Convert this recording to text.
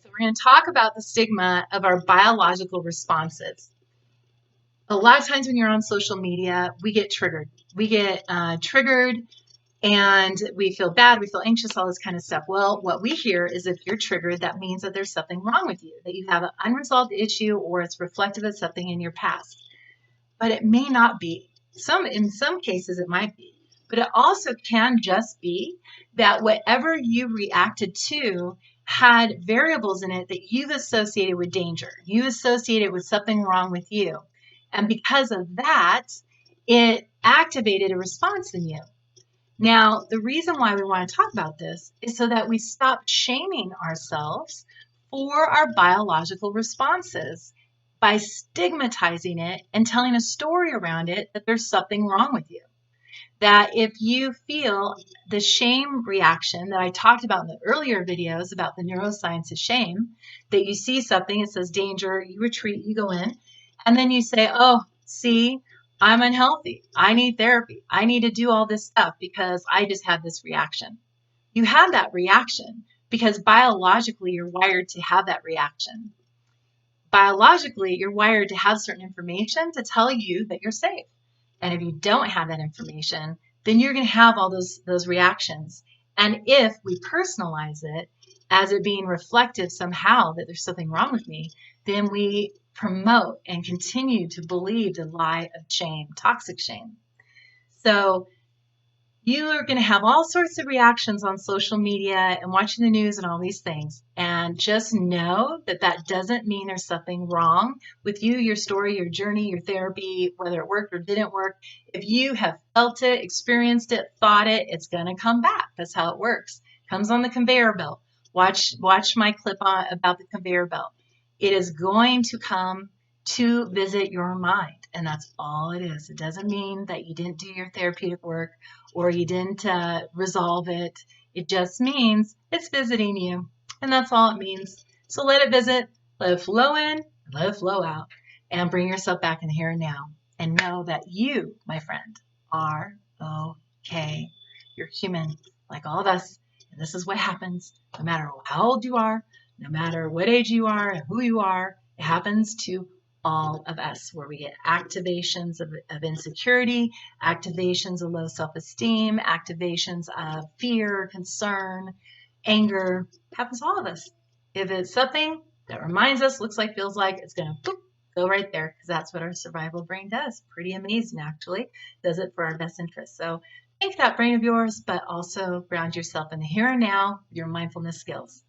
So we're going to talk about the stigma of our biological responses. A lot of times when you're on social media, we get triggered. We get triggered and we feel bad, we feel anxious, all this kind of stuff. Well, what we hear is if you're triggered, that means that there's something wrong with you, that you have an unresolved issue or it's reflective of something in your past. But it may not be. In some cases it might be. But it also can just be that whatever you reacted to had variables in it that you've associated with danger. You associated with something wrong with you. And because of that, it activated a response in you. Now, the reason why we want to talk about this is so that we stop shaming ourselves for our biological responses by stigmatizing it and telling a story around it that there's something wrong with you. That if you feel the shame reaction that I talked about in the earlier videos about the neuroscience of shame, that you see something, it says danger, you retreat, you go in, and then you say, oh, see, I'm unhealthy. I need therapy. I need to do all this stuff because I just had this reaction. You have that reaction because biologically you're wired to have that reaction. Biologically, you're wired to have certain information to tell you that you're safe. And if you don't have that information, then you're going to have all those reactions. And if we personalize it as it being reflective somehow that there's something wrong with me, then we promote and continue to believe the lie of shame, toxic shame. So you are going to have all sorts of reactions on social media and watching the news and all these things. And just know that that doesn't mean there's something wrong with you, your story, your journey, your therapy, whether it worked or didn't work. If you have felt it, experienced it, thought it, it's going to come back. That's how it works. It comes on the conveyor belt. Watch my clip about the conveyor belt. It is going to come to visit your mind. And that's all it is. It doesn't mean that you didn't do your therapeutic work or you didn't resolve it. It just means it's visiting you. And that's all it means. So let it visit, let it flow in, let it flow out, and bring yourself back in the here and now. And know that you, my friend, are okay. You're human, like all of us. And this is what happens no matter how old you are, no matter what age you are, and who you are. It happens to all of us, where we get activations of insecurity, activations of low self-esteem, activations of fear, concern, anger. It happens to all of us. If it's something that reminds us, looks like, feels like, it's going to go right there, because that's what our survival brain does. Pretty amazing, actually. Does it for our best interest. So think that brain of yours, but also ground yourself in the here and now with your mindfulness skills.